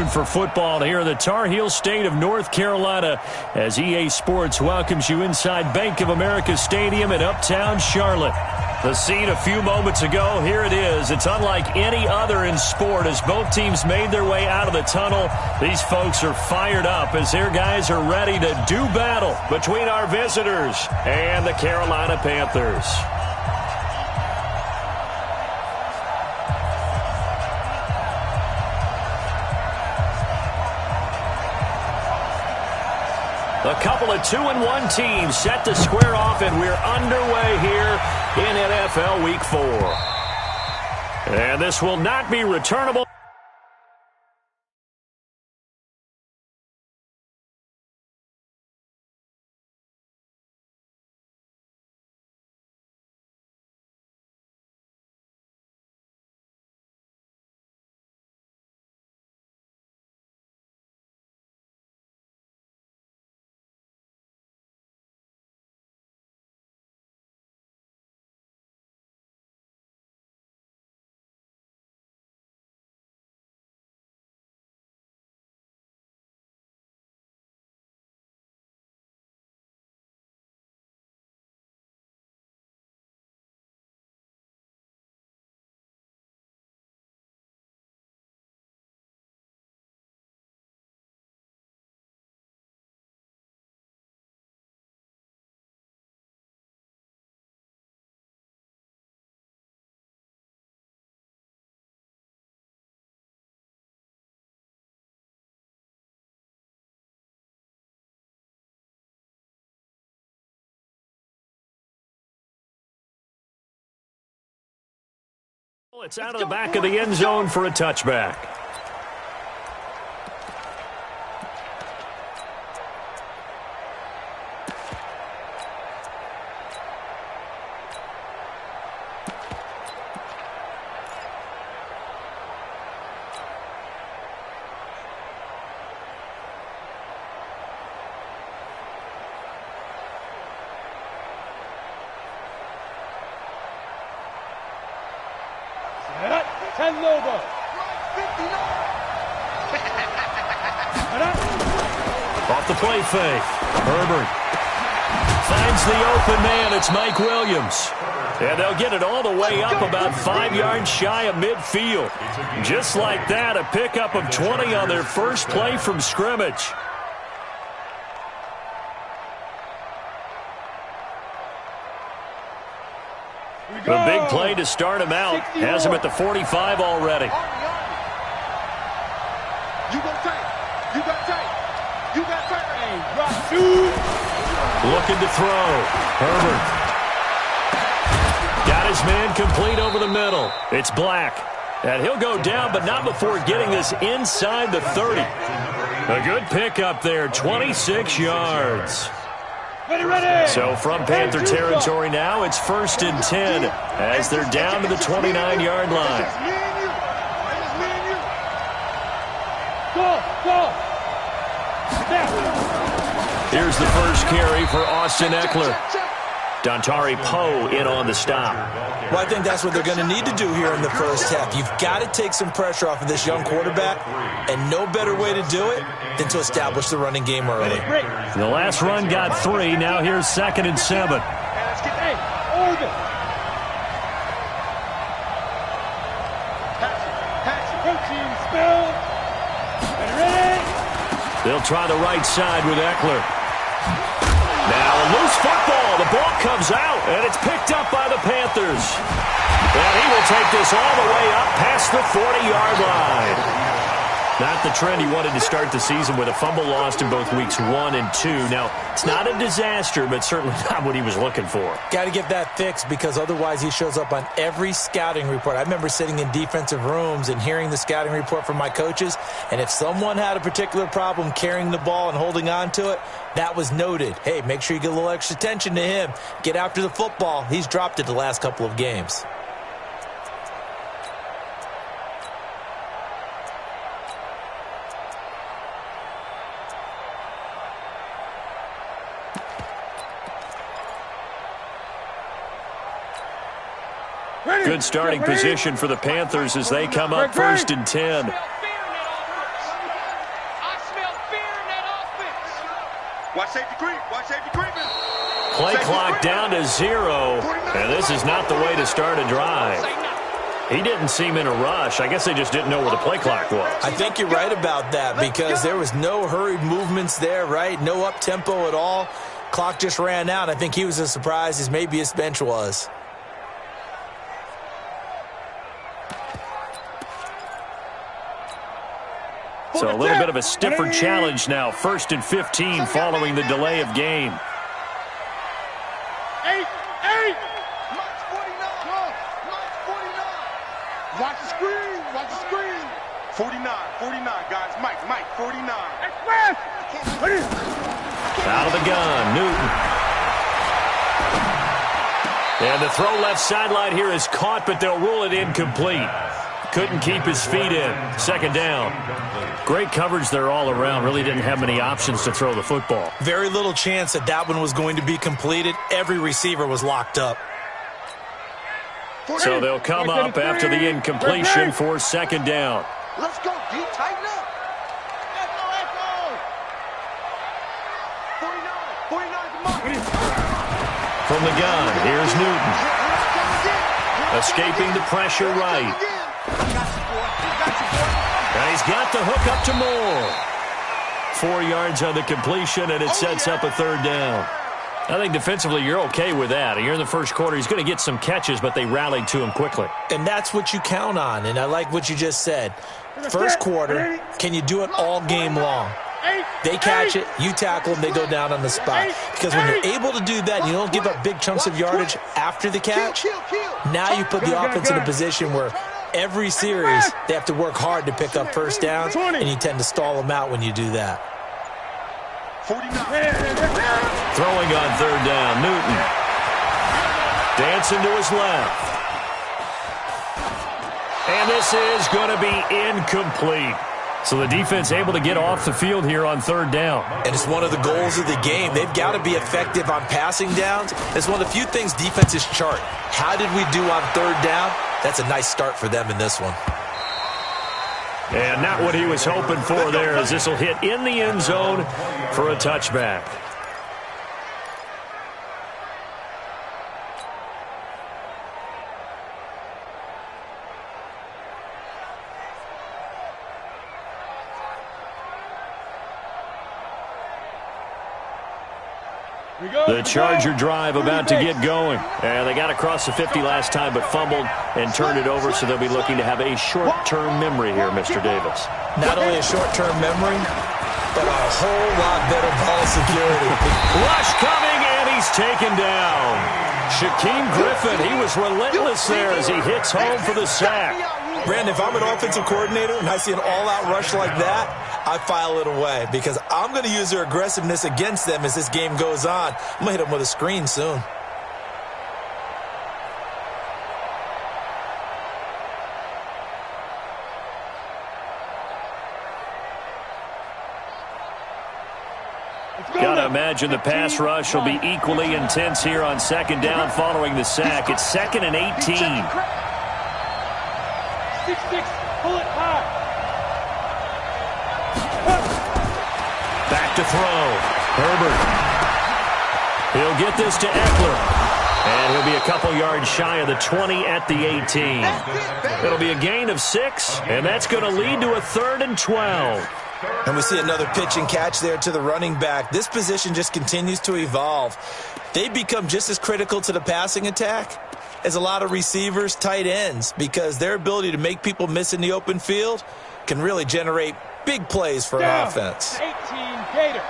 for football here in the Tar Heel state of North Carolina as EA Sports welcomes you inside Bank of America Stadium in Uptown Charlotte. The scene a few moments ago, here it is. It's unlike any other in sport as both teams made their way out of the tunnel. These folks are fired up as their guys are ready to do battle between our visitors and the Carolina Panthers. A couple of 2-1 teams set to square off, and we're underway here in NFL Week 4. And this will not be returnable. It's out of the back of the end zone for a touchback. Off the play fake. Herbert finds the open man. It's Mike Williams. And they'll get it all the way up about 5 yards shy of midfield. Just like that, a pickup of 20 on their first play from scrimmage. The big play to start him out has him at the 45 already. You got tight. You got tight. You got tight. Looking to throw. Herbert. Got his man complete over the middle. It's Black. And he'll go down, but not before getting this inside the 30. A good pickup there, 26 yards. So from Panther territory now, it's 1st and 10 as they're down to the 29-yard line. Here's the first carry for Austin Eckler. Dontari Poe in on the stop. Well, I think that's what they're going to need to do here in the first half. You've got to take some pressure off of this young quarterback, and no better way to do it than to establish the running game early. The last run got 3. Now here's 2nd and 7. They'll try the right side with Eckler. Now a loose football. The ball comes out, and it's picked up by the Panthers. And he will take this all the way up past the 40-yard line. Not the trend he wanted to start the season with a fumble lost in both weeks 1 and 2. Now, it's not a disaster, but certainly not what he was looking for. Got to get that fixed because otherwise he shows up on every scouting report. I remember sitting in defensive rooms and hearing the scouting report from my coaches, and if someone had a particular problem carrying the ball and holding on to it, that was noted. Hey, make sure you get a little extra attention to him. Get after the football. He's dropped it the last couple of games. Good starting position for the Panthers as they come up 1st and 10. Watch safety creep. Watch safety creeping. Play clock down to 0, and this is not the way to start a drive. He didn't seem in a rush. I guess they just didn't know where the play clock was. I think you're right about that because there was no hurried movements there, right? No up-tempo at all. Clock just ran out. I think he was as surprised as maybe his bench was. So a little bit of a stiffer challenge now. 1st and 15 following the delay of game. 8. Mike's 49. Mike's 49. Watch the screen. Watch the screen. 49, guys. Mike, 49. Express. Out of the gun, Newton. And the throw left sideline here is caught, but they'll rule it incomplete. Couldn't keep his feet in. 2nd down. Great coverage there all around. Really didn't have many options to throw the football. Very little chance that one was going to be completed. Every receiver was locked up. So they'll come up after the incompletion for 2nd down. Let's go, D. Tighten up. Echo. 49, come on. From the gun, here's Newton. Escaping the pressure right. And he's got the hook up to Moore. 4 yards on the completion, and it sets up a 3rd down. I think defensively you're okay with that. Here in the first quarter, he's going to get some catches, but they rallied to him quickly. And that's what you count on, and I like what you just said. First quarter, can you do it all game long? They catch it, you tackle them, they go down on the spot. Because when you're able to do that, you don't give up big chunks of yardage after the catch. Now you put the offense in a position where every series they have to work hard to pick up first downs, and you tend to stall them out when you do that. 49. Throwing on 3rd down, Newton. Dancing to his left. And this is going to be incomplete. So the defense able to get off the field here on 3rd down. And it's one of the goals of the game. They've got to be effective on passing downs. It's one of the few things defenses chart. How did we do on 3rd down? That's a nice start for them in this one. And not what he was hoping for there, as this will hit in the end zone for a touchback. The Charger drive about to get going. And they got across the 50 last time but fumbled and turned it over, so they'll be looking to have a short-term memory here, Mr. Davis. Not only a short-term memory, but a whole lot better ball security. Rush coming, and he's taken down. Shaquem Griffin, he was relentless there as he hits home for the sack. Brandon, if I'm an offensive coordinator and I see an all-out rush like that, I file it away because I'm going to use their aggressiveness against them as this game goes on. I'm going to hit them with a screen soon. Got to imagine the pass rush will be equally intense here on 2nd down following the sack. It's 2nd and 18. 6-6, pull it high. Back to throw. Herbert. He'll get this to Eckler. And he'll be a couple yards shy of the 20 at the 18. It'll be a gain of 6, and that's going to lead to a 3rd and 12. And we see another pitch and catch there to the running back. This position just continues to evolve. They become just as critical to the passing attack as a lot of receivers, tight ends, because their ability to make people miss in the open field can really generate big plays for an offense. 18, Gator.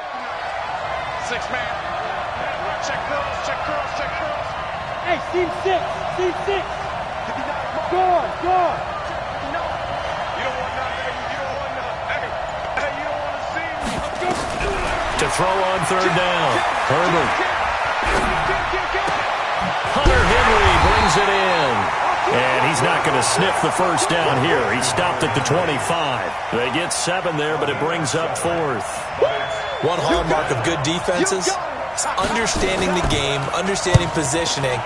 6-man. Check curls. Hey, seam 6. Go on. You don't want nothing. Hey, you don't want to see me. To throw on 3rd down. Herbert. Hunter Henry brings it in. And he's not going to sniff the first down here. He stopped at the 25. They get 7 there, but it brings up 4th. One hallmark of good defenses is understanding the game, understanding positioning,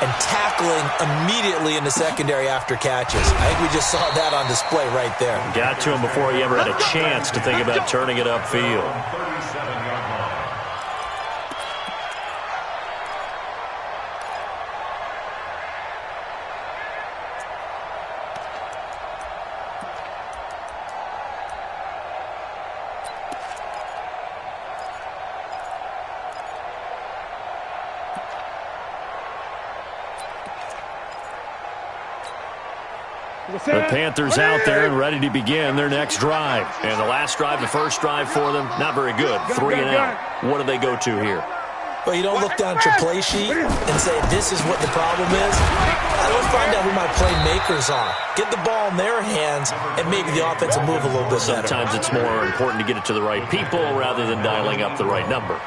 and tackling immediately in the secondary after catches. I think we just saw that on display right there. Got to him before he ever had a chance to think about turning it upfield. The Panthers out there and ready to begin their next drive. And the last drive, the first drive for them, not very good. 3 and out. What do they go to here? Well, you don't look down at your play sheet and say, this is what the problem is. Let's find out who my playmakers are. Get the ball in their hands and maybe the offense will move a little bit better. Sometimes it's more important to get it to the right people rather than dialing up the right number.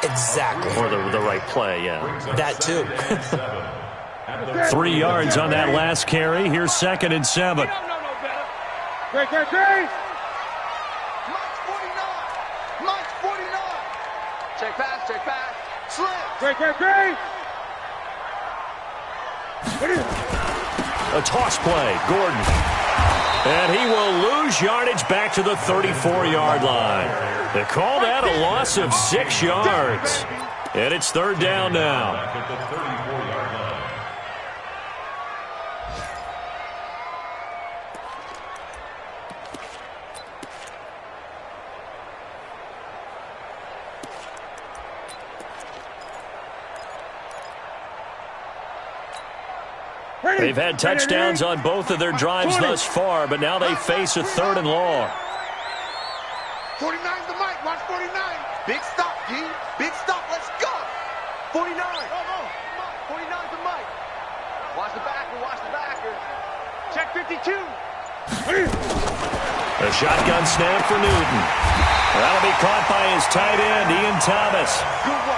Exactly. Or the right play, yeah. That too. 3 yards on that last carry. Here's 2nd and 7. Great. Mike 49. Mike 49. Check back. Slip. Great. A toss play. Gordon. And he will lose yardage back to the 34-yard line. They call that a loss of 6 yards. And it's 3rd down now. They've had touchdowns on both of their drives thus far, but now they face a 3rd and long. 49's the Mike. Watch 49. Big stop, G. Big stop. Let's go. 49. 49's the Mike. Watch the backer. Check 52. A shotgun snap for Newton. That'll be caught by his tight end, Ian Thomas.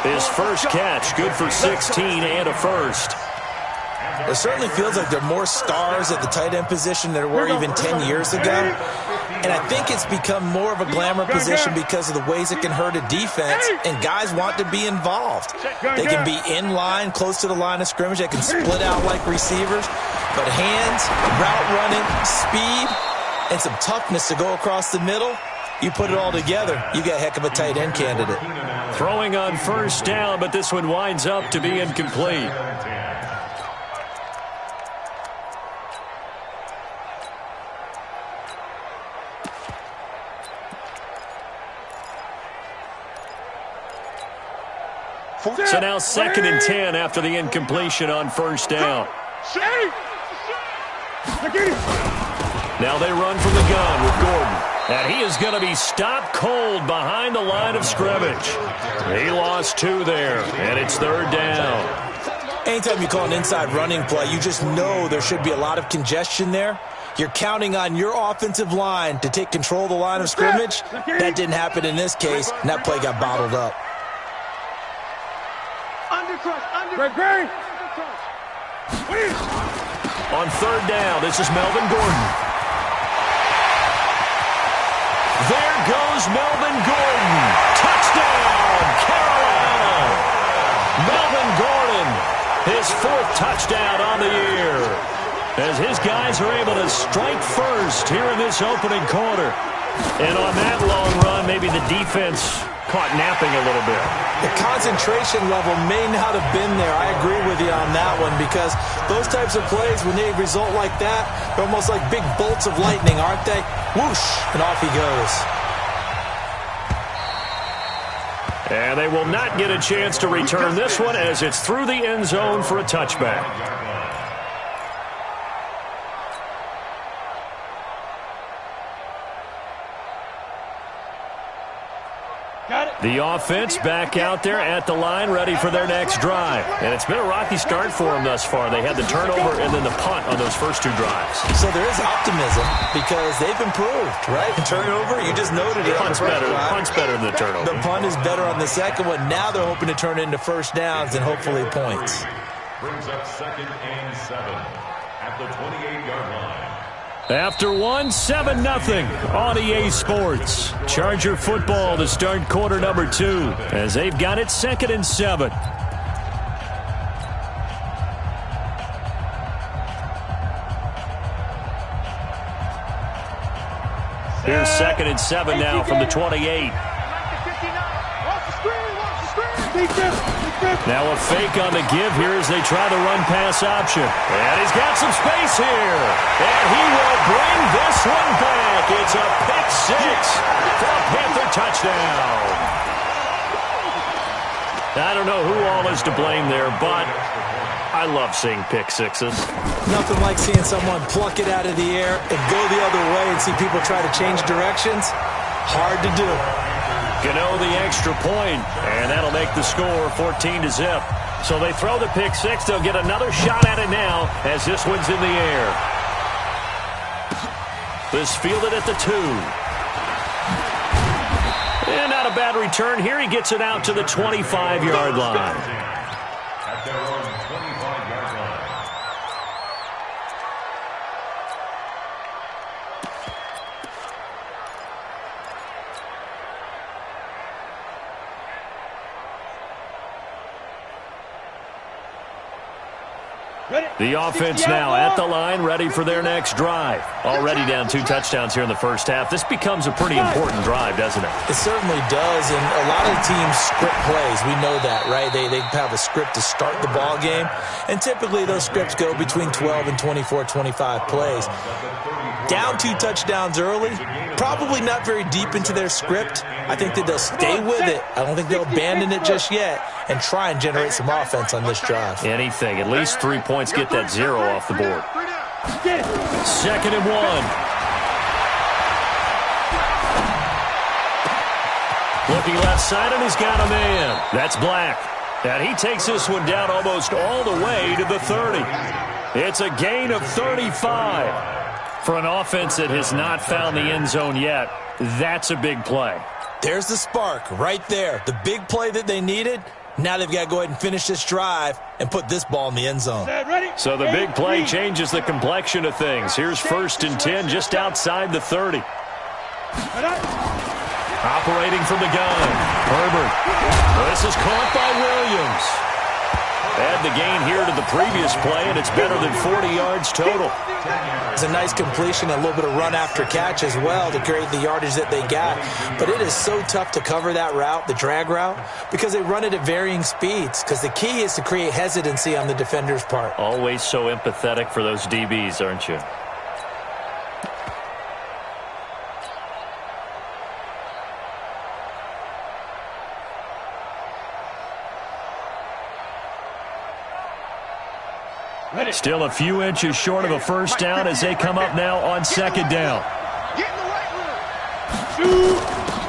His first catch, good for 16 and a first. It certainly feels like there are more stars at the tight end position than there were even 10 years ago. And I think it's become more of a glamour position because of the ways it can hurt a defense, and guys want to be involved. They can be in line, close to the line of scrimmage. They can split out like receivers. But hands, route running, speed, and some toughness to go across the middle, you put it all together, you got a heck of a tight end candidate. Throwing on 1st down, but this one winds up to be incomplete. So now 2nd and 10 after the incompletion on 1st down. Now they run from the gun with Gordon. And he is going to be stopped cold behind the line of scrimmage. He lost 2 there, and it's 3rd down. Anytime you call an inside running play, you just know there should be a lot of congestion there. You're counting on your offensive line to take control of the line of scrimmage. That didn't happen in this case, and that play got bottled up. Great. On 3rd down, this is Melvin Gordon. There goes Melvin Gordon. Touchdown, Carolina. Melvin Gordon, his 4th touchdown on the year, as his guys are able to strike first here in this opening quarter. And on that long run, maybe the defense caught napping a little bit. The concentration level may not have been there. I agree with you on that one, because those types of plays, when they result like that, they're almost like big bolts of lightning, aren't they? Whoosh, and off he goes. And they will not get a chance to return this one, as it's through the end zone for a touchback. The offense back out there at the line, ready for their next drive. And it's been a rocky start for them thus far. They had the turnover and then the punt on those first 2 drives. So there is optimism because they've improved, right? Turnover, you just noted it. Punt's better than the turnover. The punt is better on the second one. Now they're hoping to turn it into 1st downs and hopefully points. Brings up 2nd and 7 at the 28-yard line. After 7-0 on EA Sports. Charger football to start quarter number 2, as they've got it 2nd and 7. Here's 2nd and 7 now from the 28. Now a fake on the give here as they try the run-pass option. And he's got some space here. And he will bring this one back. It's a pick 6 for a Panther touchdown. I don't know who all is to blame there, but I love seeing pick sixes. Nothing like seeing someone pluck it out of the air and go the other way and see people try to change directions. Hard to do. Gano the extra point, and that'll make the score 14-0. So they throw the pick six. They'll get another shot at it now as this one's in the air. This fielded at the 2. And not a bad return here. He gets it out to the 25-yard line. At their own 25-yard line. The offense now at the line, ready for their next drive. Already down 2 touchdowns here in the first half. This becomes a pretty important drive, doesn't it? It certainly does, and a lot of teams script plays. We know that, right? They have a script to start the ball game, and typically those scripts go between 12 and 24, 25 plays. Down 2 touchdowns early, probably not very deep into their script. I think that they'll stay with it. I don't think they'll abandon it just yet and try and generate some offense on this drive. Anything. At least 3 points. Get that 0 off the board. 2nd and 1. Looking left side, and he's got a man. That's Black. And he takes this one down almost all the way to the 30. It's a gain of 35. For an offense that has not found the end zone yet, that's a big play. There's the spark right there. The big play that they needed. Now they've got to go ahead and finish this drive and put this ball in the end zone. So the big play changes the complexion of things. Here's 1st and 10 just outside the 30. Operating from the gun, Herbert. This is caught by Williams. Add the gain here to the previous play, and it's better than 40 yards total. It's a nice completion, a little bit of run after catch as well to create the yardage that they got. But it is so tough to cover that route, the drag route, because they run it at varying speeds. Because the key is to create hesitancy on the defender's part. Always so empathetic for those DBs, aren't you? Still a few inches short of a first down as they come up now on 2nd down.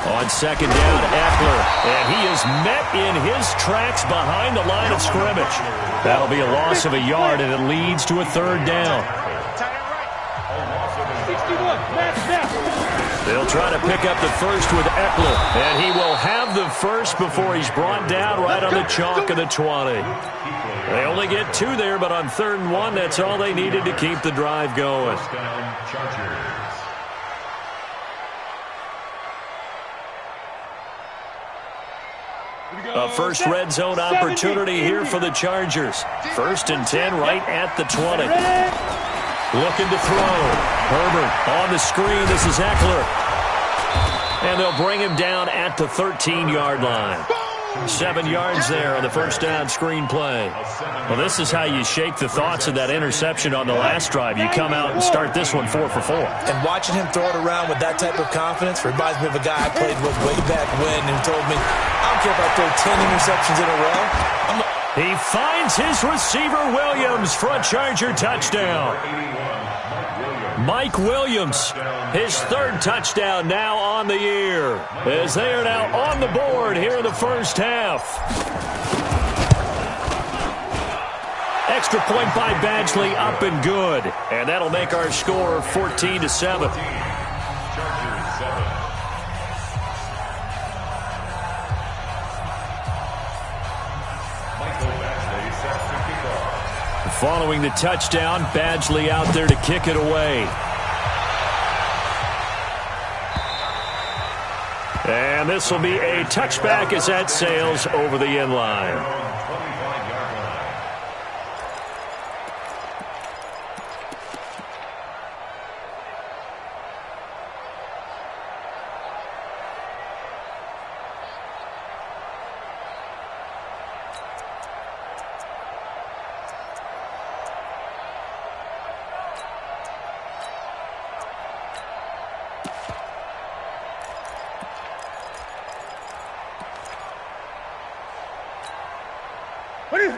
On 2nd down, Eckler. And he is met in his tracks behind the line of scrimmage. That'll be a loss of a yard, and it leads to a 3rd down. They'll try to pick up the first with Eckler. And he will have the first before he's brought down right on the chalk of the 20. They only get 2 there, but on 3rd and 1, that's all they needed to keep the drive going. A first red zone opportunity here for the Chargers. 1st and 10 right at the 20. Looking to throw. Herbert on the screen. This is Eckler. And they'll bring him down at the 13-yard line. 7 yards there on the first down screen play. Well, this is how you shake the thoughts of that interception on the last drive. You come out and start this one 4 for 4. And watching him throw it around with that type of confidence reminds me of a guy I played with way back when who told me, I don't care if I throw 10 interceptions in a row. He finds his receiver, Williams, for a Charger touchdown. Mike Williams, his 3rd touchdown now on the year, as they are now on the board here in the first half. Extra point by Badgley, up and good. And that'll make our score 14-7. Following the touchdown, Badgley out there to kick it away. And this will be a touchback as that sails over the end line.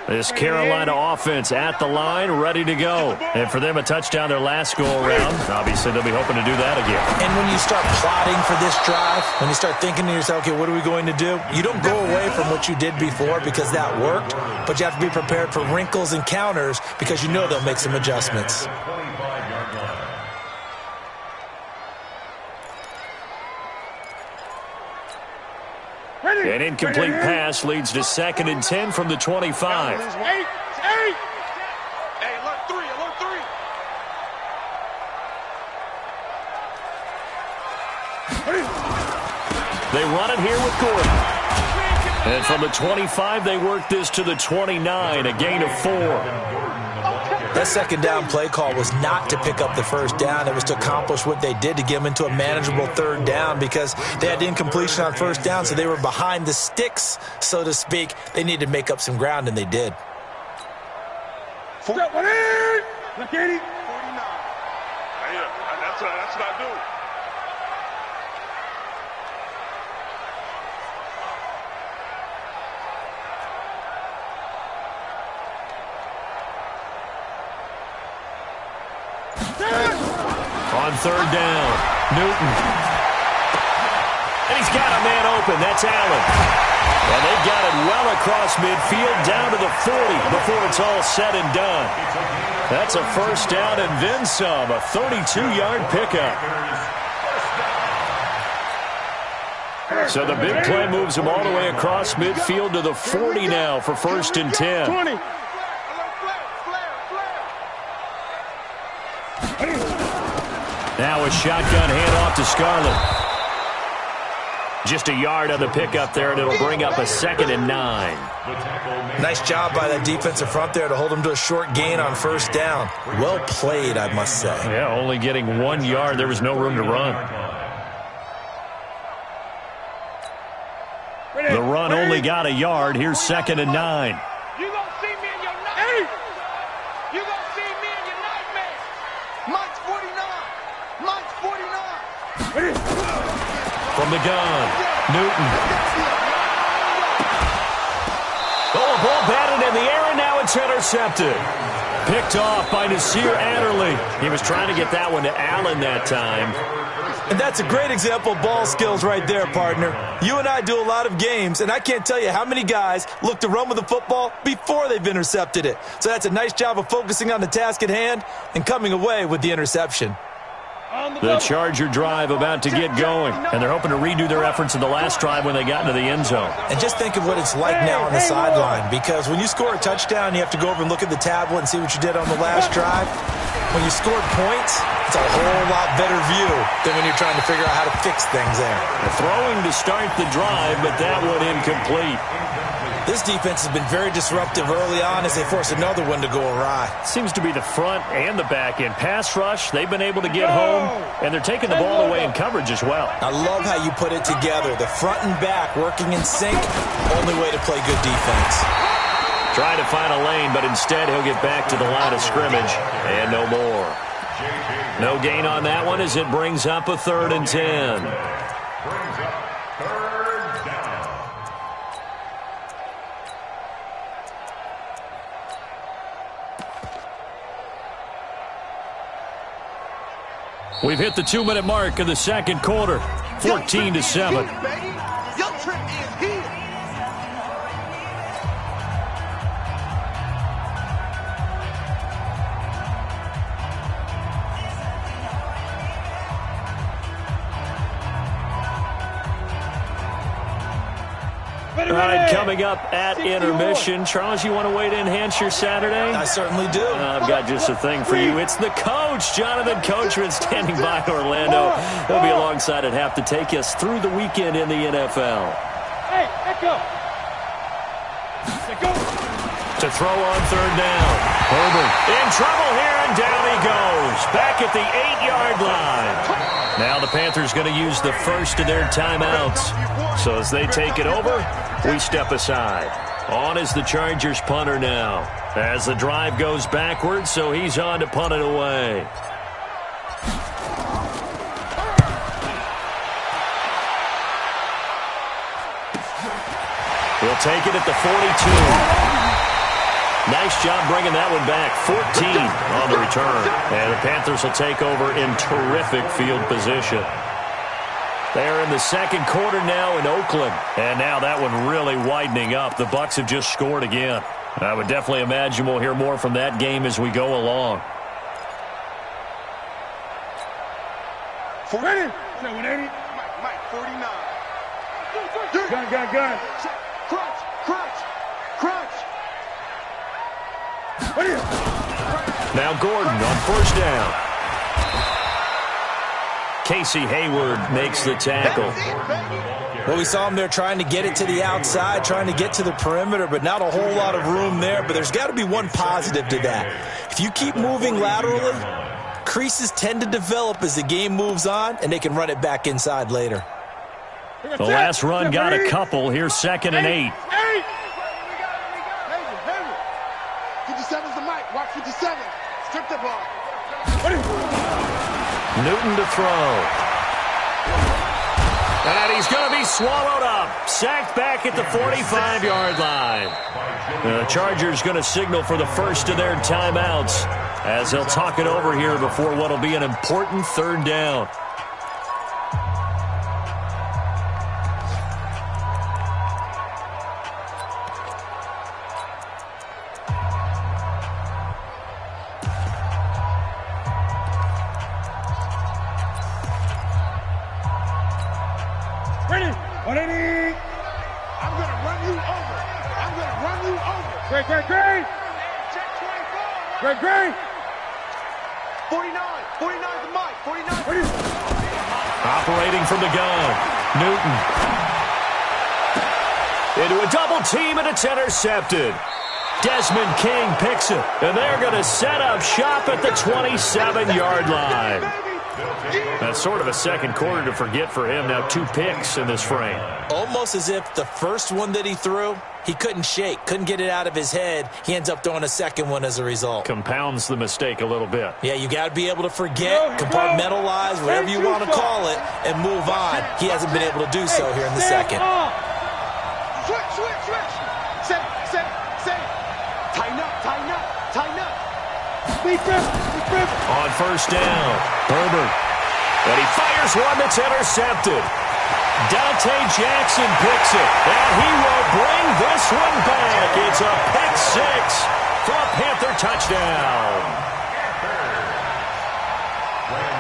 This Carolina offense at the line, ready to go. And for them, a touchdown their last go-around. Obviously, they'll be hoping to do that again. And when you start plotting for this drive, when you start thinking to yourself, okay, what are we going to do? You don't go away from what you did before because that worked, but you have to be prepared for wrinkles and counters because you know they'll make some adjustments. An incomplete pass leads to 2nd and 10 from the 25. Hey, alert three, alert three. They run it here with Gordon. And from the 25, they work this to the 29, a gain of 4. That second down play call was not to pick up the first down. It was to accomplish what they did to get them into a manageable third down because they had incompletion on first down, so they were behind the sticks, so to speak. They needed to make up some ground, and they did. 49. That's what I do. On third down, Newton. And he's got a man open. That's Allen. And they've got it well across midfield down to the 40 before it's all said and done. That's a first down and then some, a 32-yard pickup. So the big play moves them all the way across midfield to the 40 now for 1st and 10. 20. Now a shotgun handoff to Scarlett. Just a yard on the pickup there, and it'll bring up a 2nd and 9. Nice job by that defensive front there to hold them to a short gain on first down. Well played, I must say. Yeah, only getting 1 yard. There was no room to run. The run only got a yard. Here's 2nd and 9. You gonna see me in your nightmare. You gonna see me in your nightmare. Mike's 49. Mike's 49. From the gun, Newton. Oh, a ball batted in the air, and now it's intercepted. Picked off by Nasir Adderley. He was trying to get that one to Allen that time. And that's a great example of ball skills right there, partner. You and I do a lot of games, and I can't tell you how many guys look to run with the football before they've intercepted it. So that's a nice job of focusing on the task at hand and coming away with the interception. The Charger drive about to get going, and they're hoping to redo their efforts in the last drive when they got into the end zone. And just think of what it's like now on the sideline, because when you score a touchdown, you have to go over and look at the tablet and see what you did on the last drive. When you scored points, it's a whole lot better view than when you're trying to figure out how to fix things there. Throwing to start the drive, but that one incomplete. This defense has been very disruptive early on as they force another one to go awry. Seems to be the front and the back end. Pass rush, they've been able to get home, and they're taking the ball away in coverage as well. I love how you put it together. The front and back working in sync, only way to play good defense. Trying to find a lane, but instead he'll get back to the line of scrimmage, and no more. No gain on that one as it brings up a 3rd and 10. We've hit the 2-minute mark of the second quarter, 14-7. Your trip is here. All right, coming up at intermission. Charles, you want to wait to enhance your Saturday? I certainly do. I've got just a thing for you. It's the coach, Jonathan Coachman, standing by Orlando. He'll be alongside at half to take us through the weekend in the NFL. Hey, let go. To throw on third down. Herbert in trouble here, and down he goes. Back at the 8-yard line. Now the Panthers going to use the first of their timeouts. So as they take it over, we step aside. On is the Chargers punter now. As the drive goes backwards, so he's on to punt it away. He'll take it at the 42. Nice job bringing that one back. 14 on the return. And the Panthers will take over in terrific field position. They're in the second quarter now in Oakland. And now that one really widening up. The Bucs have just scored again. I would definitely imagine we'll hear more from that game as we go along. 180. 180. Mike, 49. Gun. Crunch. Now Gordon on first down. Casey Hayward makes the tackle. Well, we saw him there trying to get it to the outside, trying to get to the perimeter, but not a whole lot of room there. But there's got to be one positive to that. If you keep moving laterally, creases tend to develop as the game moves on, and they can run it back inside later. The last run got a couple. Here's 2nd and 8. 57's the mic. Watch 57. Strip the ball. Newton to throw. And he's going to be swallowed up. Sacked back at the 45-yard line. The Chargers going to signal for the first of their timeouts as they'll talk it over here before what will be an important 3rd down. Great. 49 the mic. 49. Operating from the gun. Newton. Into a double team, and it's intercepted. Desmond King picks it, and they're going to set up shop at the 27-yard line. That's sort of a second quarter to forget for him. Now 2 picks in this frame. Almost as if the first one that he threw, he couldn't shake, couldn't get it out of his head. He ends up throwing a second one as a result. Compounds the mistake a little bit. Yeah, you got to be able to forget, compartmentalize, whatever you want to call it, and move on. He hasn't been able to do so here in the second. Switch. Set. Tighten up. On first down, Herbert. And he fires one that's intercepted. Dante Jackson picks it, and he will bring this one back. It's a pick 6 for a Panther touchdown.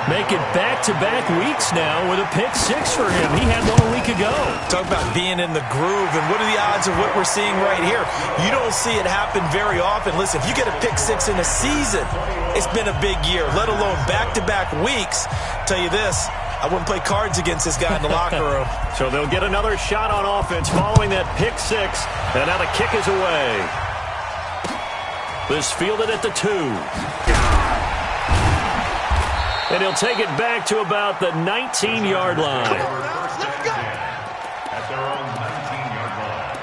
Make it back-to-back weeks now with a pick 6 for him. He had one a week ago. Talk about being in the groove, and what are the odds of what we're seeing right here? You don't see it happen very often. Listen, if you get a pick 6 in a season, it's been a big year, let alone back-to-back weeks. Tell you this, I wouldn't play cards against this guy in the locker room. So they'll get another shot on offense following that pick 6, and now the kick is away. This fielded at the 2. And he'll take it back to about the 19-yard line. Let's go. At their own 19-yard line.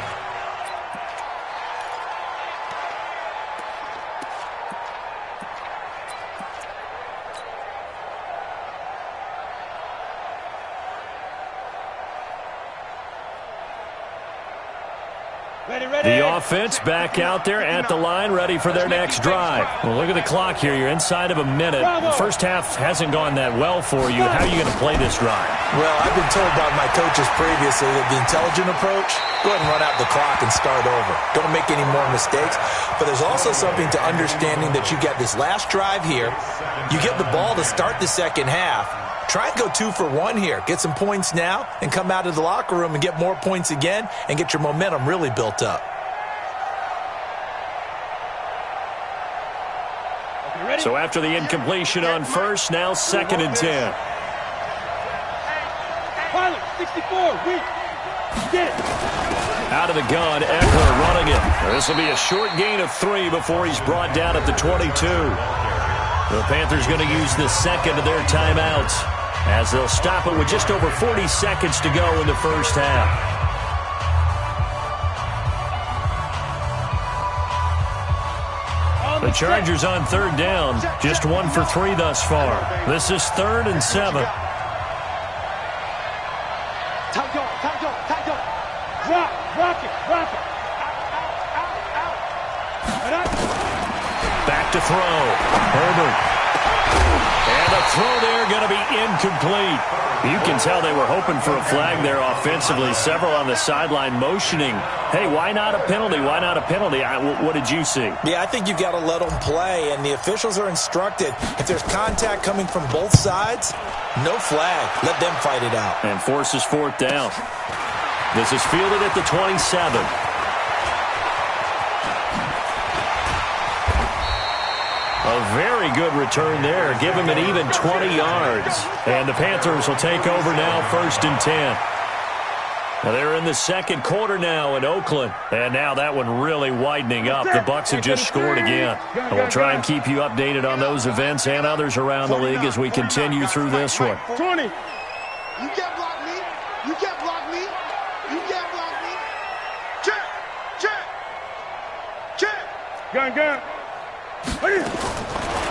The offense back out there at the line, ready for their next drive. Well, look at the clock here. You're inside of a minute. The first half hasn't gone that well for you. How are you going to play this drive? Well, I've been told by my coaches previously that the intelligent approach, go ahead and run out the clock and start over. Don't make any more mistakes. But there's also something to understanding that you get this last drive here. You get the ball to start the second half. Try and go 2 for 1 here. Get some points now and come out of the locker room and get more points again and get your momentum really built up. So after the incompletion on first, now 2nd and 10. Pilot, 64, weak. Get it. Out of the gun, Eckler running it. This will be a short gain of 3 before he's brought down at the 22. The Panthers going to use the second of their timeouts as they'll stop it with just over 40 seconds to go in the first half. The Chargers on 3rd down, just 1 for 3 thus far. This is 3rd and 7. Tight go. Rock it. Back to throw. Herbert. And the throw there going to be incomplete. You can tell they were hoping for a flag there offensively. Several on the sideline motioning, hey, why not a penalty? Why not a penalty? What did you see? Yeah, I think you've got to let them play, and the officials are instructed. If there's contact coming from both sides, no flag. Let them fight it out. And forces fourth down. This is fielded at the 27. A very good return there. Give him an even 20 yards. And the Panthers will take over now, 1st and 10. Now they're in the second quarter now in Oakland. And now that one really widening up. The Bucs have just scored again. And we'll try and keep you updated on those events and others around the league as we continue through this one. 20. You can't block me. You can't block me. You can't block me. Check. Check. Check. Gun.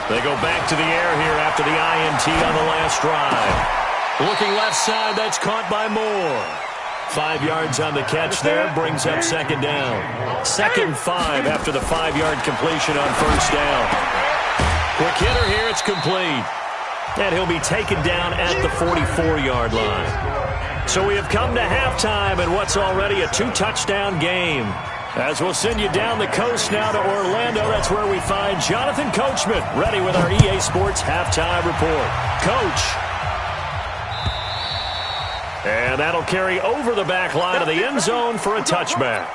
They go back to the air here after the INT on the last drive. Looking left side, that's caught by Moore. 5 yards on the catch there, brings up second down. 2nd and 5 after the 5-yard completion on 1st down. Quick hitter here, it's complete. And he'll be taken down at the 44-yard line. So we have come to halftime in what's already a 2-touchdown game. As we'll send you down the coast now to Orlando, that's where we find Jonathan Coachman, ready with our EA Sports Halftime Report. Coach. And that'll carry over the back line of the end zone for a touchback.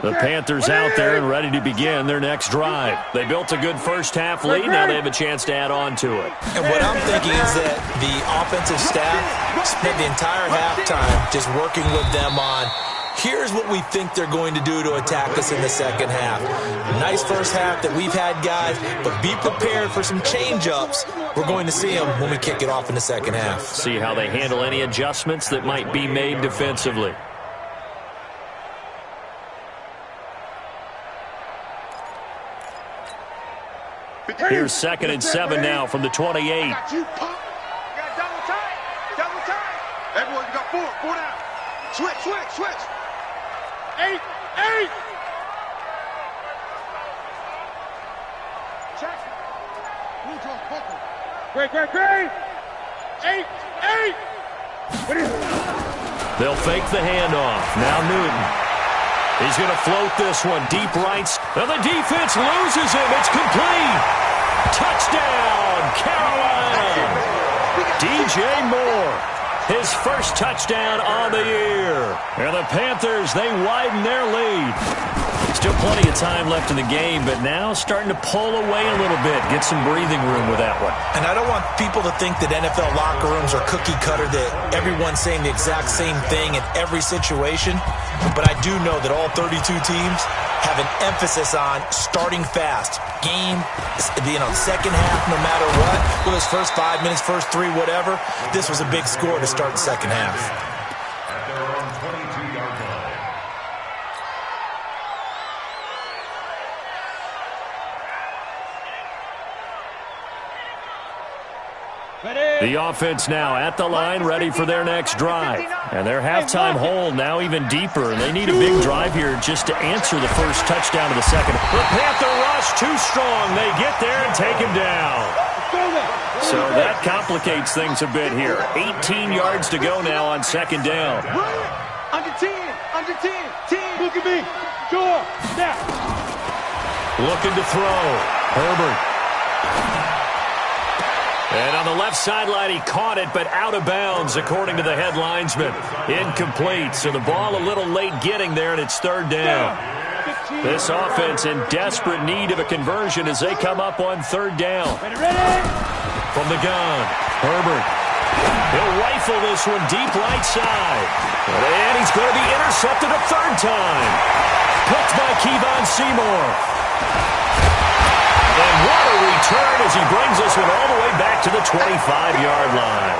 The Panthers out there and ready to begin their next drive. They built a good first-half lead. Now they have a chance to add on to it. And what I'm thinking is that the offensive staff spent the entire halftime just working with them on, here's what we think they're going to do to attack us in the second half. Nice first half that we've had, guys, but be prepared for some change-ups. We're going to see them when we kick it off in the second half. See how they handle any adjustments that might be made defensively. Here's 2nd and 7 now from the 28. Got you, punk. You got double time. Double time. Everyone, you got four down. Switch. 8. Check. Great. 8. What is it? They'll fake the handoff. Now Newton. He's going to float this one deep right. And the defense loses him. It's complete. Touchdown, Carolina. DJ Moore, his first touchdown on the year. And the Panthers, they widen their lead. Still plenty of time left in the game, but now starting to pull away a little bit. Get some breathing room with that one. And I don't want people to think that NFL locker rooms are cookie cutter, that everyone's saying the exact same thing in every situation. But I do know that all 32 teams have an emphasis on starting fast. Game, second half, no matter what. Whether it's first 5 minutes, first 3, whatever. This was a big score to start the second half. At their own 22-yard line. The offense now at the line, ready for their next drive. And their halftime hole now even deeper. And they need a big drive here just to answer the first touchdown of the second. The Panther rush too strong. They get there and take him down. So that complicates things a bit here. 18 yards to go now on second down. Under 10. 10. Look at me. Go up. Now. Looking to throw. Herbert. And on the left sideline, he caught it, but out of bounds, according to the head linesman. Incomplete, so the ball a little late getting there, and it's third down. This offense in desperate need of a conversion as they come up on third down. From the gun, Herbert. He'll rifle this one deep right side. And he's going to be intercepted a third time. Picked by Kevon Seymour. And what a return as he brings this one all the way back to the 25-yard line.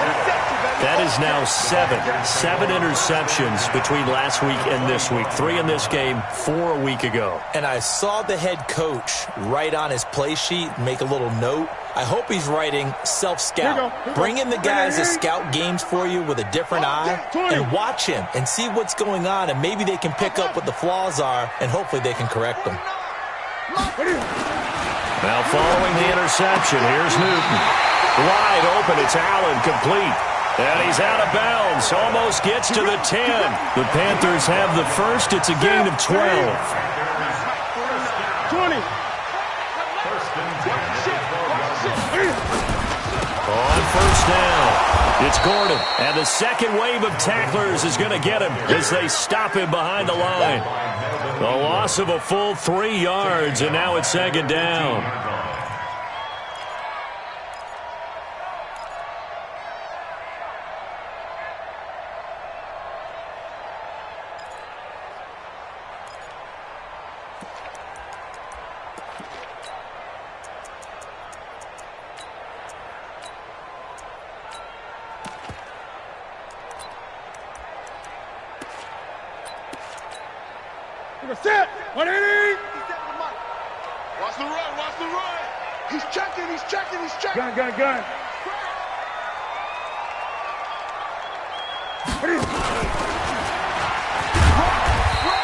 That is now seven interceptions between last week and this week. 3 in this game, 4 a week ago. And I saw the head coach write on his play sheet, make a little note. I hope he's writing self-scout. Bring in the guys that scout games for you with a different eye and watch him and see what's going on, and maybe they can pick up what the flaws are, and hopefully they can correct them. Now following the interception, here's Newton. Wide open, it's Allen, complete. And he's out of bounds, almost gets to the 10. The Panthers have the first. It's a gain of 12. 20. On first down, it's Gordon. And the second wave of tacklers is going to get him as they stop him behind the line. A loss of a full 3 yards, and now it's second down. Set. 180. Watch the run. Watch the run. He's checking. He's checking. He's checking. Gun.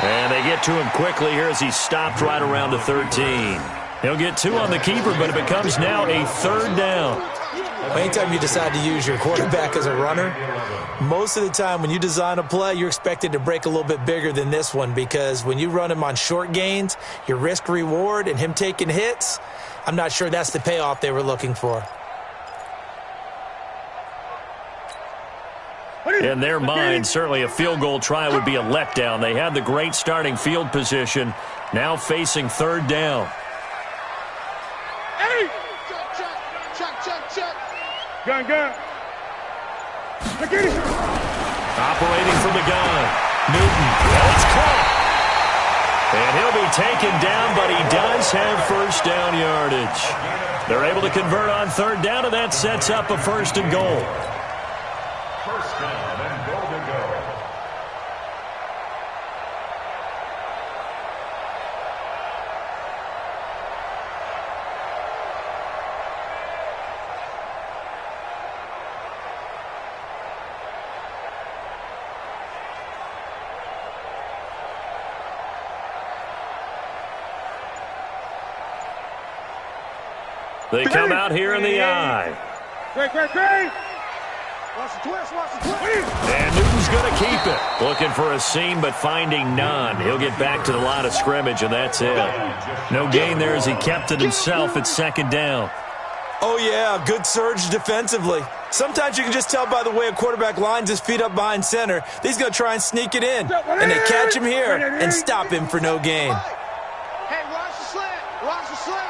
And they get to him quickly here as he stopped right around the 13. He'll get 2 on the keeper, but it becomes now a third down. Anytime you decide to use your quarterback as a runner, most of the time when you design a play, you're expected to break a little bit bigger than this one, because when you run him on short gains, your risk-reward and him taking hits, I'm not sure that's the payoff they were looking for. In their mind, certainly a field goal try would be a letdown. They had the great starting field position, now facing third down. Hey! Check. Gun. Operating from the gun, Newton. And it's caught. And he'll be taken down, but he does have first down yardage. They're able to convert on third down, and that sets up a first and goal. First down and goal to go. They come out here in the eye. Great. Watch the twist. And Newton's going to keep it. Looking for a seam, but finding none. He'll get back to the line of scrimmage, and that's it. No gain there as he kept it himself at second down. Oh, yeah, good surge defensively. Sometimes you can just tell by the way a quarterback lines his feet up behind center that he's going to try and sneak it in. And they catch him here and stop him for no gain. Hey, watch the slant.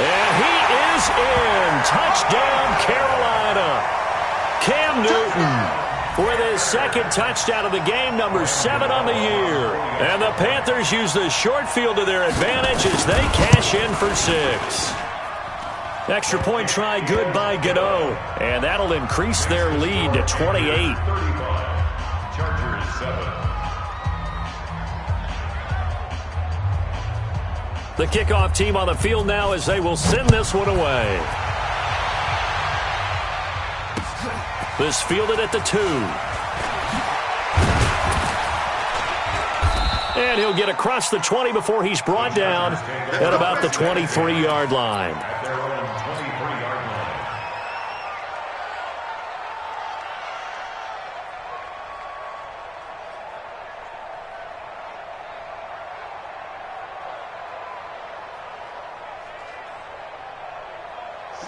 And he is in. Touchdown, Carolina. Cam Newton with his second touchdown of the game, number 7 on the year. And the Panthers use the short field to their advantage as they cash in for 6. Extra point try good by Gano. And that'll increase their lead to 28. 35. Chargers 7. The kickoff team on the field now as they will send this one away. This fielded at the 2. And he'll get across the 20 before he's brought down at about the 23-yard line. At their own 23-yard line.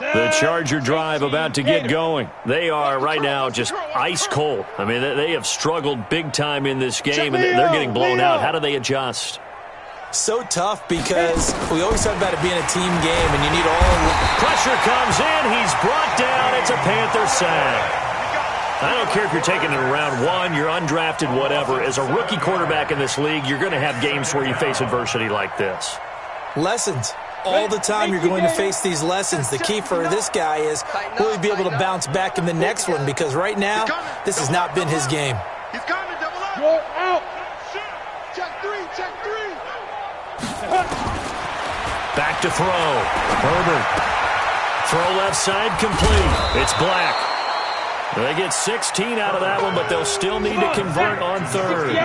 The Charger drive about to get going. They are right now just ice cold. I mean, they have struggled big time in this game, and they're getting blown out. How do they adjust? So tough, because we always talk about it being a team game, and you need all... Pressure comes in. He's brought down. It's a Panther sack. I don't care if you're taking it in round 1, you're undrafted, whatever. As a rookie quarterback in this league, you're going to have games where you face adversity like this. Lessons. all the time you're going to face these lessons. The key for this guy is will he be able to bounce back in the next one, because right now, this has not been his game. He's coming, double up. Go out. Check three, check three. Back to throw. Herbert. Throw left side complete. It's Black. They get 16 out of that one, but they'll still need to convert on third.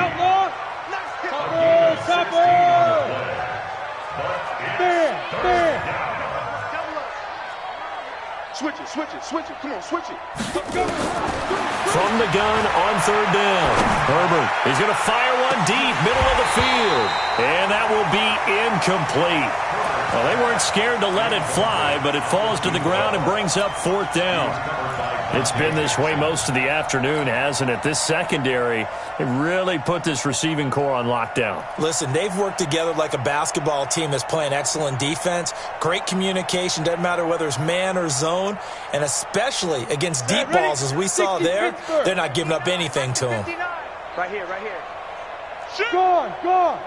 Switch it, switch it, switch it. Come on, switch it. From the gun on third down. Herbert is going to fire one deep, middle of the field. And that will be incomplete. Well, they weren't scared to let it fly, but it falls to the ground and brings up fourth down. It's been this way most of the afternoon, hasn't it? This secondary, it really put this receiving core on lockdown. Listen, they've worked together like a basketball team that's playing excellent defense. Great communication, doesn't matter whether it's man or zone, and especially against deep balls, as we saw there, they're not giving up anything to them. Right here, right here. Go on.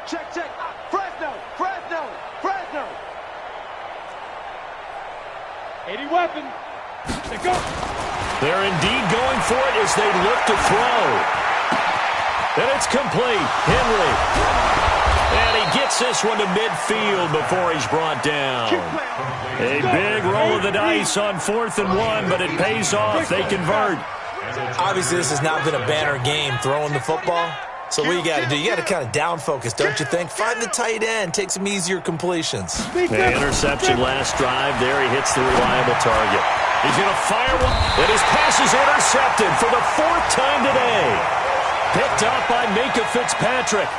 Check, check. Fresno. 80 weapon. They're indeed going for it as they look to throw. And it's complete. Henry. And he gets this one to midfield before he's brought down. A big roll of the dice on 4th and 1, but it pays off. They convert. Obviously, this has not been a banner game throwing the football. So what you got to do, you got to kind of down focus, don't you think? Find the tight end, take some easier completions. The interception last drive there. He hits the reliable target. He's going to fire one, and his pass is intercepted for the 4th time today. Picked up by Minkah Fitzpatrick.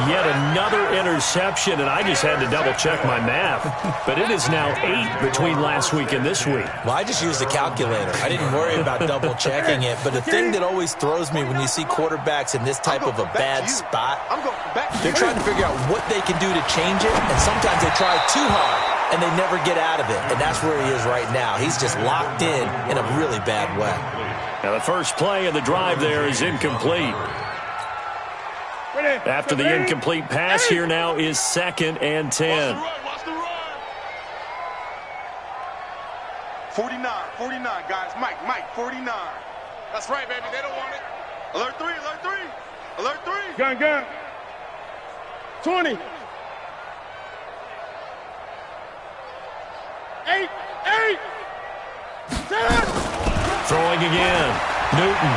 Yet another interception, and I just had to double-check my math. But it is now 8 between last week and this week. Well, I just used a calculator. I didn't worry about double-checking it. But the thing that always throws me when you see quarterbacks in this type of a bad spot, they're trying to figure out what they can do to change it, and sometimes they try too hard, and they never get out of it. And that's where he is right now. He's just locked in a really bad way. Now, the first play of the drive there is incomplete. After the incomplete pass, here now is 2nd and 10. Watch the run. 49, guys. Mike, 49. That's right, baby. They don't want it. Alert 3. Alert 3. Gun. 20. 8. 7. Throwing again. Newton.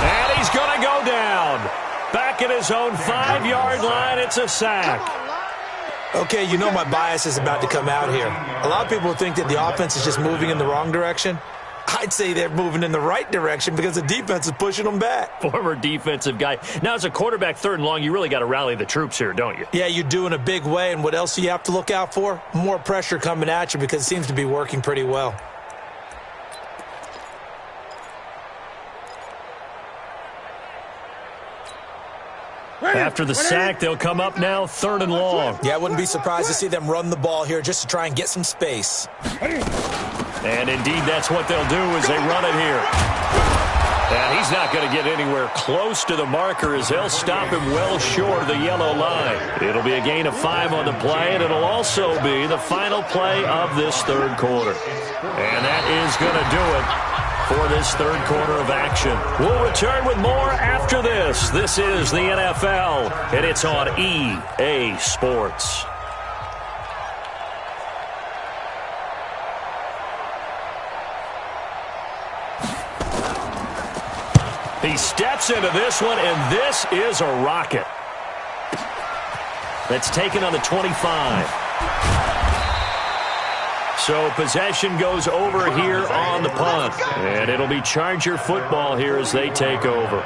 And he's going to go down. Back at his own 5-yard line, it's a sack. Okay, you know my bias is about to come out here. A lot of people think that the offense is just moving in the wrong direction. I'd say they're moving in the right direction because the defense is pushing them back. Former defensive guy. Now, as a quarterback 3rd and long, you really got to rally the troops here, don't you? Yeah, you do in a big way, and what else do you have to look out for? More pressure coming at you because it seems to be working pretty well. After the sack, they'll come up now 3rd and long. Yeah, I wouldn't be surprised to see them run the ball here just to try and get some space. And indeed, that's what they'll do as they run it here. And he's not going to get anywhere close to the marker as they'll stop him well short of the yellow line. It'll be a gain of 5 on the play, and it'll also be the final play of this 3rd quarter. And that is going to do it for this 3rd quarter of action. We'll return with more after this. This is the NFL, and it's on EA Sports. He steps into this one, and this is a rocket. That's taken on the 25. So possession goes over here on the punt. And it'll be Charger football here as they take over.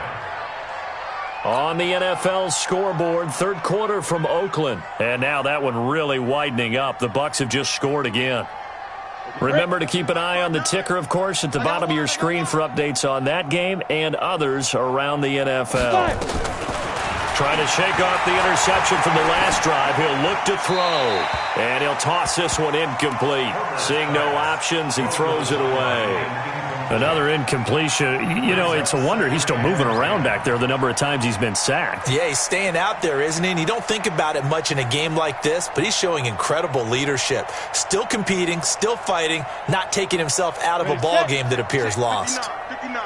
On the NFL scoreboard, 3rd quarter from Oakland. And now that one really widening up. The Bucs have just scored again. Remember to keep an eye on the ticker, of course, at the bottom of your screen for updates on that game and others around the NFL. Trying to shake off the interception from the last drive. He'll look to throw. And he'll toss this one incomplete. Seeing no options, he throws it away. Another incompletion. You know, it's a wonder he's still moving around back there the number of times he's been sacked. Yeah, he's staying out there, isn't he? And you don't think about it much in a game like this, but he's showing incredible leadership. Still competing, still fighting, not taking himself out of a ball game that appears lost.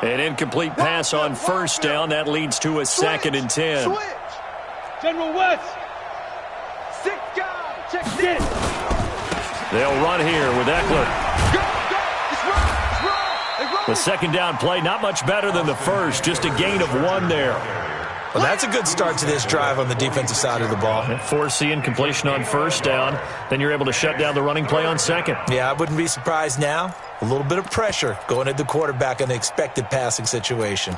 An incomplete pass on first down. That leads to a 2nd and 10. General West. 6 guys. Check this. They'll run here with Eckler. The second down play, not much better than the first. Just a gain of 1 there. Well, that's a good start to this drive on the defensive side of the ball. Force the incompletion on first down. Then you're able to shut down the running play on second. Yeah, I wouldn't be surprised now. A little bit of pressure going at the quarterback in the expected passing situation.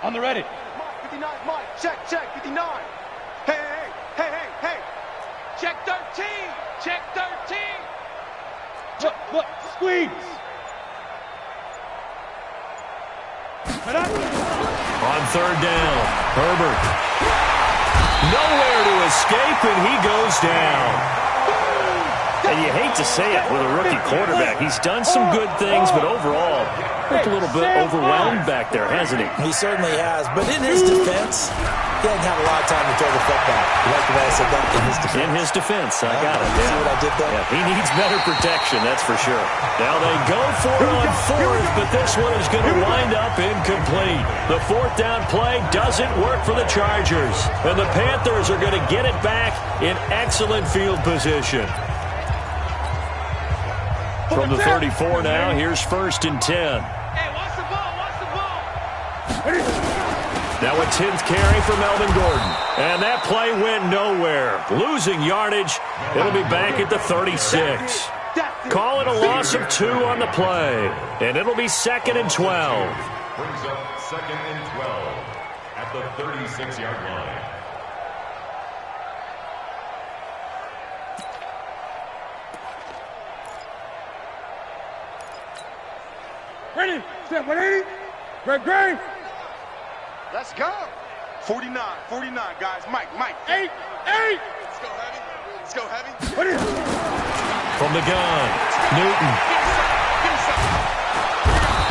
On the ready. Mike, 59, Mike. Check, 59. Hey. Check 13. Check 13. Look, squeeze. On third down, Herbert. Nowhere to escape, and he goes down. And you hate to say it with a rookie quarterback. He's done some good things, but overall, looked a little bit overwhelmed back there, hasn't he? He certainly has. But in his defense, he hadn't had a lot of time to throw the football. You like the way I said that? In his defense. In his defense, I got it. See what I did there? Yeah, he needs better protection, that's for sure. Now they go for it on fourth, but this one is going to wind up incomplete. The 4th down play doesn't work for the Chargers, and the Panthers are going to get it back in excellent field position. From the 34 now, here's 1st and 10. Hey, watch the ball. Now a 10th carry for Melvin Gordon. And that play went nowhere. Losing yardage. It'll be back at the 36. Call it a loss of 2 on the play. And it'll be 2nd and 12. Brings up 2nd and 12 at the 36-yard line. Ready, step 180. Great. Let's go. 49, guys. Mike. 8. Let's go heavy. Ready. From the gun, Newton.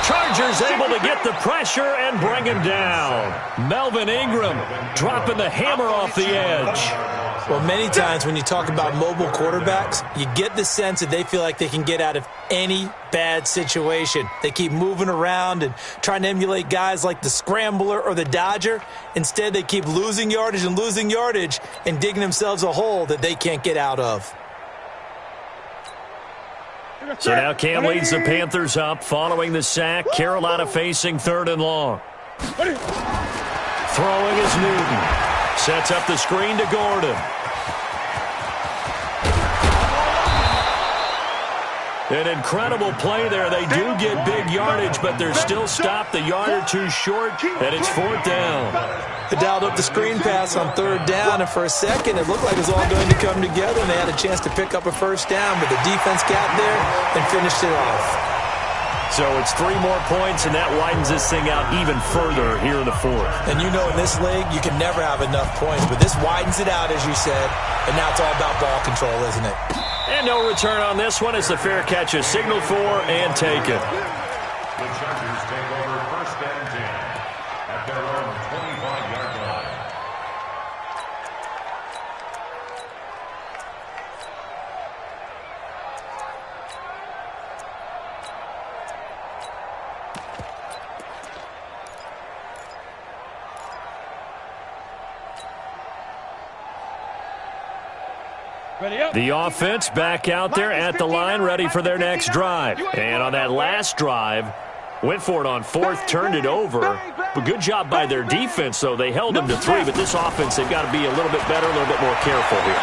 Chargers able to get the pressure and bring him down. Melvin Ingram dropping the hammer off the edge. Well, many times when you talk about mobile quarterbacks, you get the sense that they feel like they can get out of any bad situation. They keep moving around and trying to emulate guys like the Scrambler or the Dodger. Instead, they keep losing yardage and digging themselves a hole that they can't get out of. So now Cam leads the Panthers up following the sack. Carolina facing 3rd and long. Throwing is Newton. Sets up the screen to Gordon. An incredible play there. They do get big yardage, but they're still stopped a yard or 2 short, and it's 4th down. They dialed up the screen pass on 3rd down, and for a second it looked like it was all going to come together, and they had a chance to pick up a 1st down, but the defense got there and finished it off. So it's 3 more points, and that widens this thing out even further here in the 4th. And you know in this league, you can never have enough points, but this widens it out, as you said, and now it's all about ball control, isn't it? And no return on this one as the fair catch is signaled for and taken. The Chargers take over 1st and 10 at their own 25-yard line. The offense back out there at the line, ready for their next drive. And on that last drive, went for it on 4th, turned it over. But good job by their defense, though. They held them to 3, but this offense, they've got to be a little bit better, a little bit more careful here.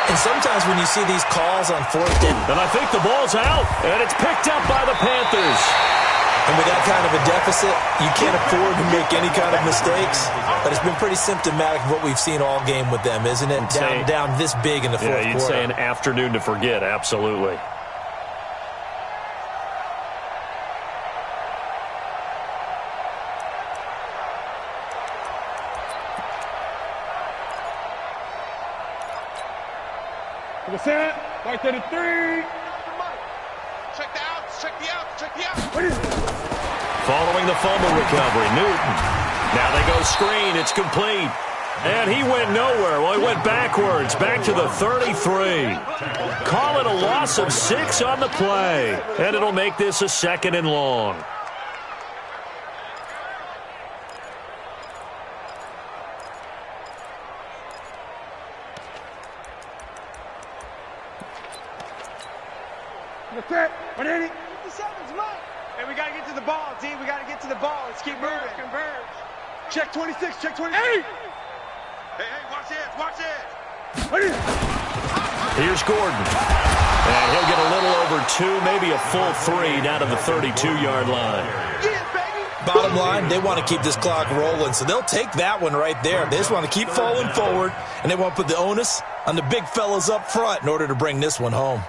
And sometimes when you see these calls on 4th down. And I think the ball's out, and it's picked up by the Panthers. And with that kind of a deficit, you can't afford to make any kind of mistakes. But it's been pretty symptomatic of what we've seen all game with them, isn't it? Down this big in the fourth quarter. Yeah, you'd say an afternoon to forget, absolutely. Set, right to the three. Check the outs, check the outs, check the outs. Following the fumble recovery, Newton. Now they go screen, it's complete. And he went nowhere. Well, he went backwards, back to the 33. Call it a loss of 6 on the play. And it'll make this a 2nd and long. Hey, we got to get to the ball, D. We got to get to the ball. Let's keep moving. Converge. Check 26, check 26. Hey, watch this, watch this. Here's Gordon. And he'll get a little over 2, maybe a full 3 down to the 32-yard line. Bottom line, they want to keep this clock rolling, so they'll take that one right there. They just want to keep falling forward, and they want to put the onus on the big fellas up front in order to bring this one home.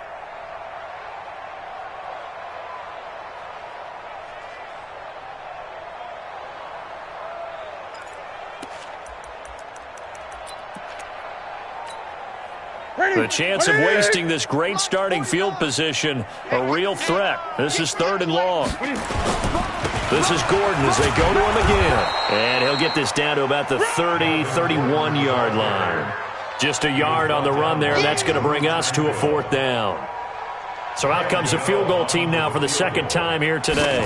The chance of wasting this great starting field position, a real threat. This is 3rd and long. This is Gordon as they go to him again. And he'll get this down to about the 30, 31-yard line. Just a yard on the run there, and that's going to bring us to a 4th down. So out comes the field goal team now for the 2nd time here today.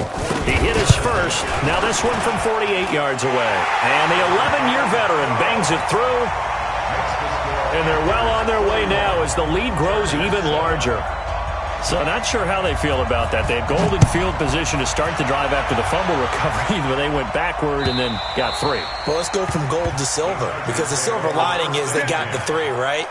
He hit his first. Now this one from 48 yards away. And the 11-year veteran bangs it through. And they're well on their way now as the lead grows even larger. So not sure how they feel about that. They had golden field position to start the drive after the fumble recovery, but they went backward and then got 3. Well, let's go from gold to silver, because the silver lining is they got the 3, right?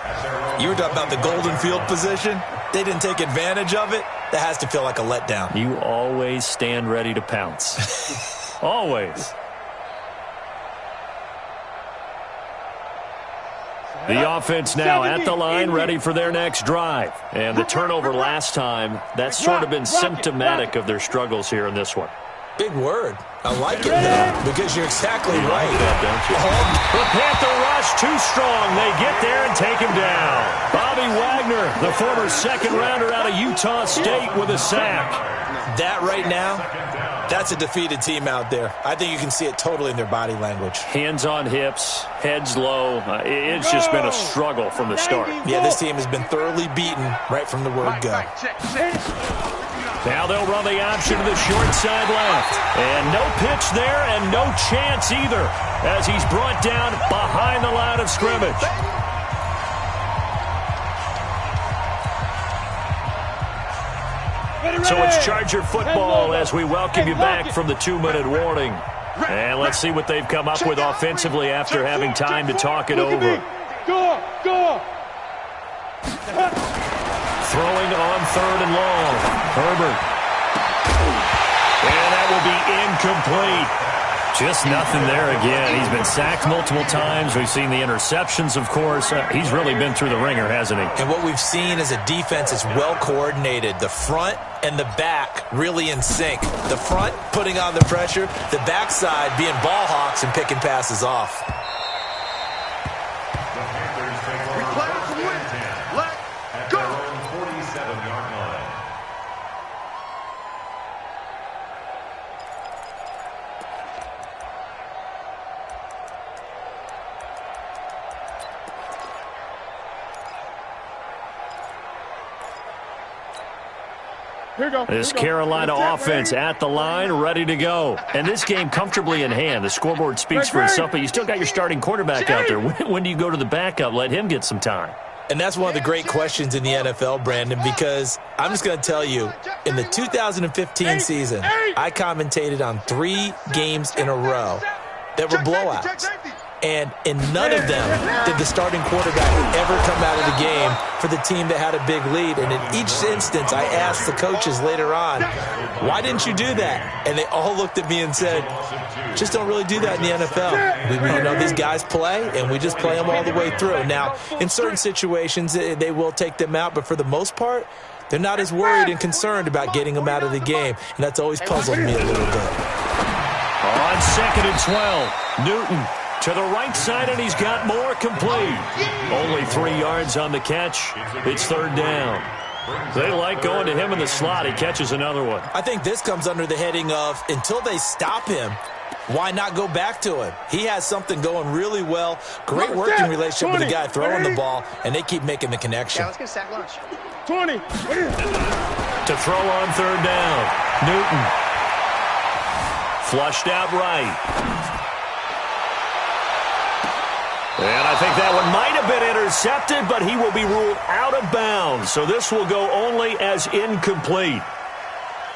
You were talking about the golden field position. They didn't take advantage of it. That has to feel like a letdown. You always stand ready to pounce. Always. The offense now at the line, ready for their next drive. And the turnover last time, that's sort of been symptomatic of their struggles here in this one. Big word. I like it, though, because you're exactly right. Don't you? The Panther rush too strong. They get there and take him down. Bobby Wagner, the former 2nd-rounder out of Utah State with a sack. That right now, that's a defeated team out there. I think you can see it totally in their body language. Hands on hips, heads low. It's just been a struggle from the start. Yeah, this team has been thoroughly beaten right from the word go. Now they'll run the option to the short side left. And no pitch there and no chance either as he's brought down behind the line of scrimmage. So it's Charger football as we welcome you back from the 2-minute warning. And let's see what they've come up with offensively after having time to talk it over. Go! Throwing on 3rd and long. Herbert. And that will be incomplete. Just nothing there again. He's been sacked multiple times. We've seen the interceptions, of course. He's really been through the ringer, hasn't he? And what we've seen is a defense that's well coordinated. The front and the back really in sync. The front putting on the pressure. The backside being ball hawks and picking passes off. This Carolina offense at the line, ready to go. And this game comfortably in hand. The scoreboard speaks for itself, but you still got your starting quarterback out there. When do you go to the backup? Let him get some time. And that's one of the great questions in the NFL, Brandon, because I'm just going to tell you, in the 2015 season, I commentated on 3 games in a row that were blowouts. And in none of them did the starting quarterback ever come out of the game for the team that had a big lead. And in each instance, I asked the coaches later on, why didn't you do that? And they all looked at me and said, just don't really do that in the NFL. These guys play, and we just play them all the way through. Now, in certain situations, they will take them out, but for the most part, they're not as worried and concerned about getting them out of the game. And that's always puzzled me a little bit. On 2nd and 12, Newton to the right side, and he's got more, complete. Only 3 yards on the catch. It's 3rd down. They like going to him in the slot. He catches another one. I think this comes under the heading of, until they stop him, why not go back to him? He has something going really well. Great working relationship with the guy throwing the ball, and they keep making the connection. Yeah, let's get a sack lunch. 20. To throw on 3rd down. Newton. Flushed out right. And I think that one might have been intercepted, but he will be ruled out of bounds. So this will go only as incomplete.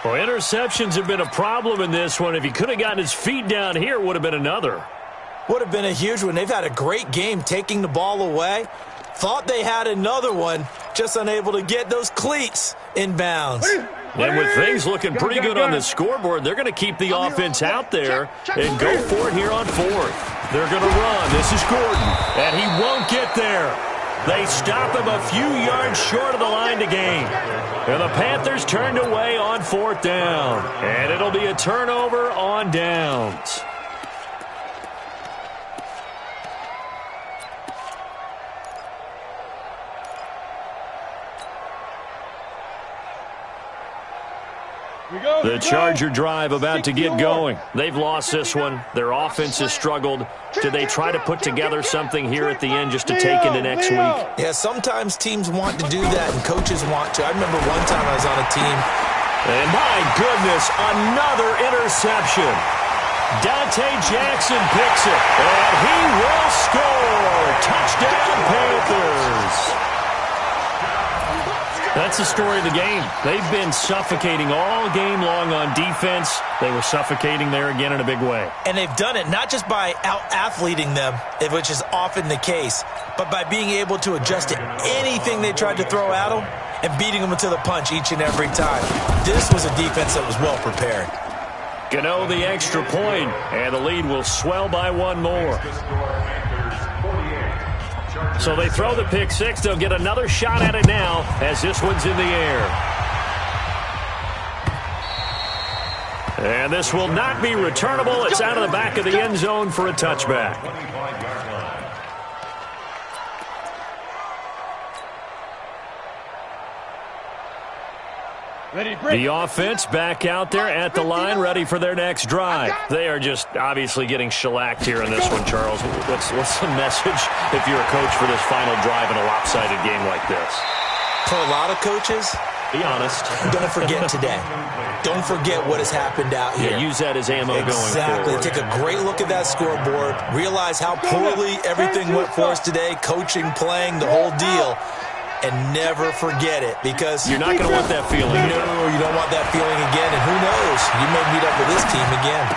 Well, interceptions have been a problem in this one. If he could have gotten his feet down here, it would have been another. Would have been a huge one. They've had a great game taking the ball away. Thought they had another one, just unable to get those cleats in bounds. And with things looking pretty good on the scoreboard, they're going to keep the offense out there and go for it here on 4th. They're going to run. This is Gordon, and he won't get there. They stop him a few yards short of the line to gain. And the Panthers turned away on 4th down. And it'll be a turnover on downs. The Charger drive about to get going. They've lost this one. Their offense has struggled. Do they try to put together something here at the end just to take into next week? Yeah, sometimes teams want to do that and coaches want to. I remember one time I was on a team. And my goodness, another interception. Dante Jackson picks it, and he will score. Touchdown, Panthers. That's the story of the game. They've been suffocating all game long on defense. They were suffocating there again in a big way. And they've done it not just by out-athleting them, which is often the case, but by being able to adjust to anything they tried to throw at them and beating them to the punch each and every time. This was a defense that was well prepared. Gano the extra point, and the lead will swell by one more. So they throw the pick six. They'll get another shot at it now as this one's in the air. And this will not be returnable. It's out of the back of the end zone for a touchback. The offense back out there at the line, ready for their next drive. They are just obviously getting shellacked here in this one, Charles. What's the message if you're a coach for this final drive in a lopsided game like this? For a lot of coaches, be honest. Don't forget today. Don't forget what has happened out here. Yeah, use that as ammo going forward. Exactly. Take a great look at that scoreboard. Realize how poorly everything went for us today. Coaching, playing, the whole deal. And never forget it, because you're not going to want that feeling. No, you don't want that feeling again. And who knows? You may meet up with this team again.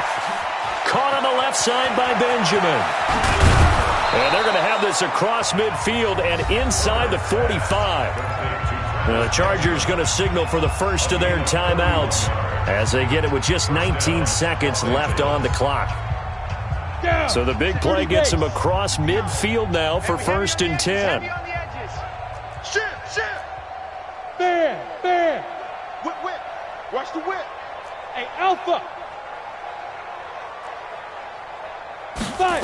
Caught on the left side by Benjamin. And they're going to have this across midfield and inside the 45. The Chargers going to signal for the first of their timeouts as they get it with just 19 seconds left on the clock. So the big play gets them across midfield now for 1st and 10. There. Whip. Watch the whip. Hey, Alpha. Fire.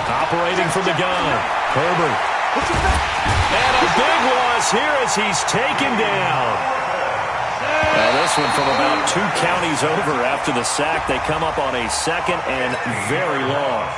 Operating from the gun. Herbert. And a big loss here as he's taken down. Now this one from about 2 counties over after the sack. They come up on a 2nd and very long.